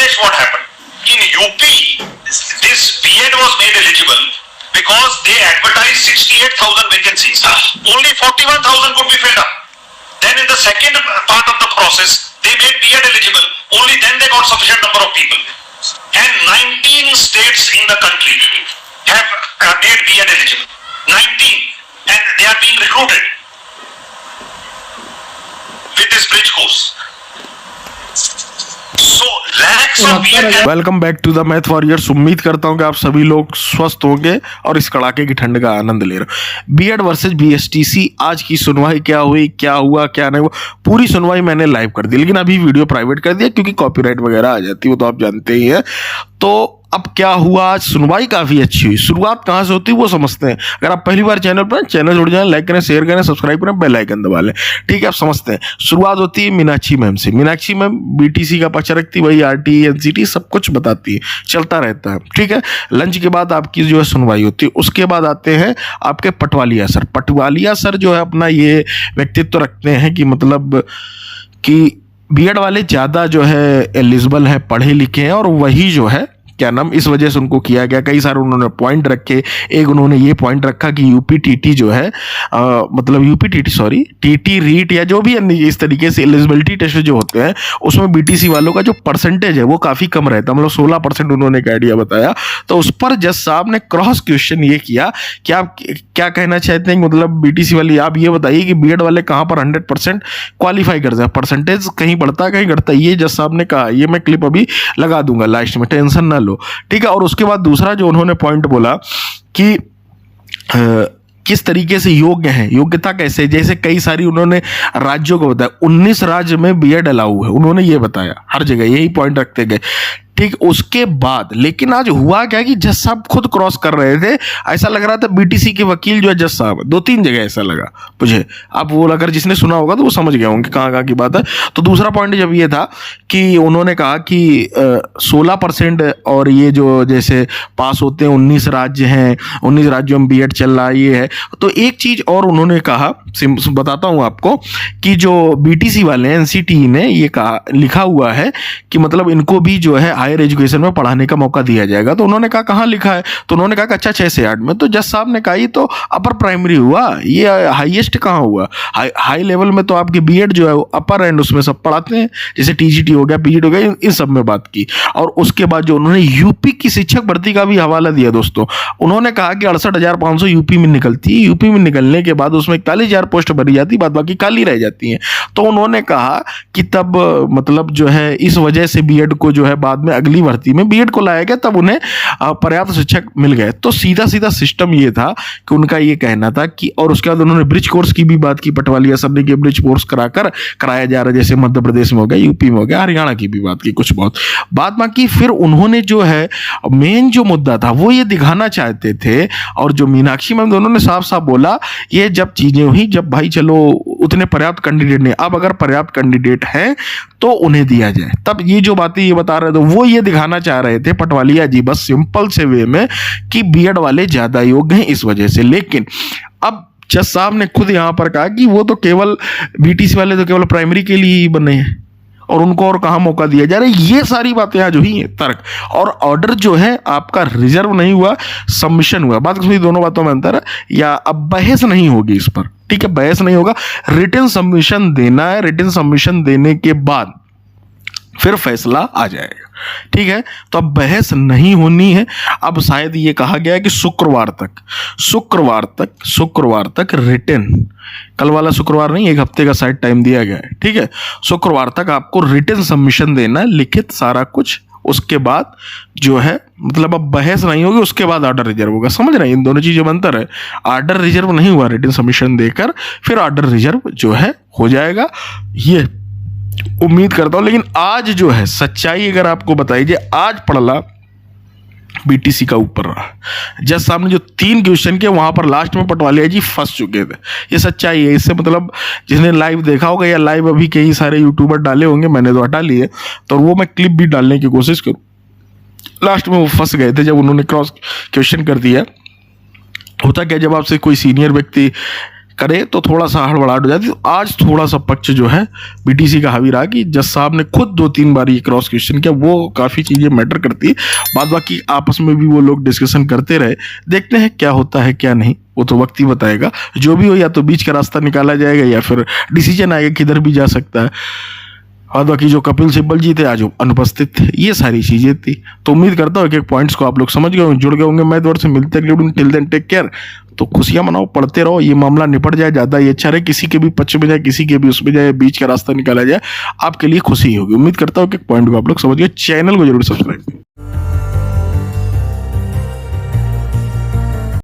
Bangladesh, what happened? In UP, this B.Ed was made eligible because they advertised 68,000 vacancies. Only 41,000 could be filled up. Then in the second part of the process, they made B.Ed eligible. Only then they got sufficient number of people. And 19 states in the country have made B.Ed eligible. 19. And they are being recruited with this bridge course. So lakhs of B.Ed. Welcome back to the math warriors. उम्मीद करता हूं कि आप सभी लोग स्वस्थ होंगे और इस कड़ाके की ठंड का आनंद ले रहे हो। बीएड वर्सेस बीएसटीसी, आज की सुनवाई क्या हुई, क्या हुआ, क्या नहीं हुआ, पूरी सुनवाई मैंने लाइव कर दी, लेकिन अभी वीडियो प्राइवेट कर दिया क्योंकि कॉपीराइट वगैरह आ जाती है, वो तो आप जानते ही हैं। तो अब क्या हुआ, आज सुनवाई काफी अच्छी हुई। शुरुआत कहां से होती है वो समझते हैं। अगर आप पहली बार चैनल पर चैनल जुड़ जाए, लाइक करें, शेयर करें, सब्सक्राइब करें, बेल आइकन दबा लें, ठीक है। आप समझते हैं। शुरुआत होती है मीनाक्षी मैम से। मीनाक्षी मैम बीटीसी का पक्ष रखती, वही आरटी एनसीटी सब कुछ बताती है, चलता रहता है, ठीक है। लंच के बाद आपकी जो है सुनवाई होती है। उसके बाद आते हैं आपके पटवालिया सर। पटवालिया सर जो है अपना ये व्यक्तित्व रखते हैं कि मतलब कि बीएड वाले ज्यादा जो है एलिजिबल है, पढ़े लिखे हैं, और वही जो है क्या नाम, इस वजह से उनको किया गया। कई सारे उन्होंने पॉइंट रखे। एक उन्होंने ये पॉइंट रखा कि यूपीटीटी जो है मतलब यूपीटीटी सॉरी टीटी रीट या जो भी इस तरीके से एलिजिबिलिटी टेस्ट जो होते हैं उसमें बीटीसी वालों का जो परसेंटेज है वो काफ़ी कम रहता है, मतलब 16% उन्होंने एक आइडिया बताया। तो उस पर जज साहब ने क्रॉस क्वेश्चन ये किया कि आप क्या कहना चाहते हैं, मतलब बीटीसी वाली आप ये बताइए कि बीएड वाले कहाँ पर 100% क्वालिफाई करते हैं, परसेंटेज कहीं बढ़ता है कहीं घटता है। ये जज साहब ने कहा, ये मैं क्लिप अभी लगा दूंगा लास्ट में, टेंशन ना लो, ठीक है। और उसके बाद दूसरा जो उन्होंने पॉइंट बोला कि किस तरीके से योग्य है, योग्यता कैसे, जैसे कई सारी उन्होंने राज्यों को बताया। 19 राज्य में बीएड अलाउ है, उन्होंने ये बताया, हर जगह यही पॉइंट रखते गए, ठीक। उसके बाद लेकिन आज हुआ क्या कि जज साहब खुद क्रॉस कर रहे थे। ऐसा लग रहा था बीटीसी के वकील जो है जज साहब, 2-3 जगह ऐसा लगा मुझे। अब वो अगर जिसने सुना होगा तो वो समझ गया होंगे कहाँ कहाँ की बात है। तो दूसरा पॉइंट जब ये था कि उन्होंने कहा कि 16% और ये जो जैसे पास होते हैं 19 राज्य हैं, 19 राज्यों में बीएड चल रहा है, ये है। तो एक चीज और उन्होंने कहा, बताता हूँ आपको, कि जो बीटीसी वाले एनसीटी ने ये कहा, लिखा हुआ है कि मतलब इनको भी जो है हायर एजुकेशन में पढ़ाने का मौका दिया जाएगा। तो उन्होंने कहा कहाँ लिखा है, तो उन्होंने कहा कि अच्छा 6 से 8 में। तो जज साहब ने कहा ये तो अपर प्राइमरी हुआ, ये हाईएस्ट कहाँ हुआ, हाई लेवल में तो आपके बीएड जो है अपर एंड उसमें सब पढ़ाते हैं, जैसे टीजीटी हो गया, पीजीटी हो गया, इन सब में बात की। और उसके बाद जो उन्होंने यूपी की शिक्षक भर्ती का भी हवाला दिया दोस्तों। उन्होंने कहा कि 68,500 यूपी में निकलती है, यूपी में निकलने के बाद उसमें 41,000 पोस्ट भरी जाती, बाद बाकी खाली रह जाती हैं। तो उन्होंने कहा कि तब मतलब जो है इस वजह से बीएड को जो है बाद में अगली भर्ती में बीएड को लाया गया, तब उन्हें पर्याप्त शिक्षक मिल गए। तो सीधा सीधा सिस्टम ये था कि उनका ये कहना था कि, और उसके बाद उन्होंने ब्रिज कोर्स की भी बात की, पटवालिया सर ने कि ब्रिज कोर्स कराया जा रहा है, जैसे मध्य प्रदेश में हो गया, यूपी में हो गया, हरियाणा की भी बात की कुछ बहुत बात बाकी। फिर उन्होंने जो है मेन जो मुद्दा था वो ये दिखाना चाहते थे, और जो मीनाक्षी मैम उन्होंने साफ साफ बोला, ये जब चीजें हुई, जब भाई चलो उतने पर्याप्त कैंडिडेट नहीं, अब अगर पर्याप्त कैंडिडेट हैं तो उन्हें दिया जाए। तब ये जो बातें ये बता रहे थे वो ये दिखाना चाह रहे थे पटवालिया जी, बस सिंपल से वे में, कि बीएड वाले ज्यादा योग्य हैं इस वजह से। लेकिन अब जज साहब ने खुद यहां पर कहा कि वो तो केवल बीटीसी वाले तो केवल प्राइमरी के लिए ही बने हैं और उनको और कहां मौका दिया जा रहा है। ये सारी बातें आज हुई हैं, तर्क। और ऑर्डर जो है आपका रिजर्व नहीं हुआ, सबमिशन हुआ। बात समझिए, दोनों बातों में अंतर है। या अब बहस नहीं होगी इस पर, ठीक है, बहस नहीं होगा, रिटन सबमिशन देना है। रिटन सबमिशन देने के बाद फिर फैसला आ जाएगा, ठीक है। तो अब बहस नहीं होनी है। अब शायद ये कहा गया है कि शुक्रवार तक रिटन, कल वाला शुक्रवार नहीं, एक हफ्ते का शायद टाइम दिया गया है, ठीक है। शुक्रवार तक आपको रिटन सबमिशन देना है, लिखित सारा कुछ। उसके बाद जो है मतलब अब बहस नहीं होगी, उसके बाद ऑर्डर रिजर्व होगा। समझ रहे हैं, इन दोनों चीजों में अंतर है। ऑर्डर रिजर्व नहीं हुआ, रिटन सबमिशन देकर फिर ऑर्डर रिजर्व जो है हो जाएगा, ये उम्मीद करता हूं। लेकिन आज जो है सच्चाई अगर आपको बताई जाए, आज पड़ला बीटीसी का ऊपर रहा। जज साहब ने जो 3 क्वेश्चन किए वहां पर लास्ट में पटवालिया जी फंस चुके थे, ये सच्चाई है। इससे मतलब जिसने लाइव देखा होगा या लाइव अभी कई सारे यूट्यूबर डाले होंगे, मैंने तो हटा लिए, तो वो मैं क्लिप भी डालने की कोशिश करूं। लास्ट में वो फंस गए थे जब उन्होंने क्रॉस क्वेश्चन कर दिया। होता क्या, जब आपसे कोई सीनियर व्यक्ति करे तो थोड़ा सा हड़बड़ाहट हो जाती। तो आज थोड़ा सा पक्ष जो है बीटीसी का हावी रहा कि जज साहब ने खुद 2-3 बार ये क्रॉस क्वेश्चन किया, वो काफ़ी चीज़ें मैटर करती है। बाद बाकी आपस में भी वो लोग डिस्कशन करते रहे, देखते हैं क्या होता है क्या नहीं, वो तो वक्त ही बताएगा। जो भी हो, या तो बीच का रास्ता निकाला जाएगा या फिर डिसीजन आएगा किधर भी जा सकता है। और बाकी जो कपिल सिब्बल जी थे आज वो अनुपस्थित थे, ये सारी चीजें थी। तो उम्मीद करता हूँ कि पॉइंट्स को आप लोग समझ गए होंगे, जुड़ गए होंगे। मैं दौर से मिलते हैं, टिल देन टेक केयर। तो खुशियां मनाओ, पढ़ते रहो, ये मामला निपट जाए, ज्यादा ये अच्छा रहे। किसी के भी पक्ष में जाए, किसी के भी उसमें जाए, बीच का रास्ता निकाला जाए, आपके लिए खुशी होगी। उम्मीद करता हूँ कि पॉइंट को आप लोग समझ गए। चैनल को जरूर सब्सक्राइब करें।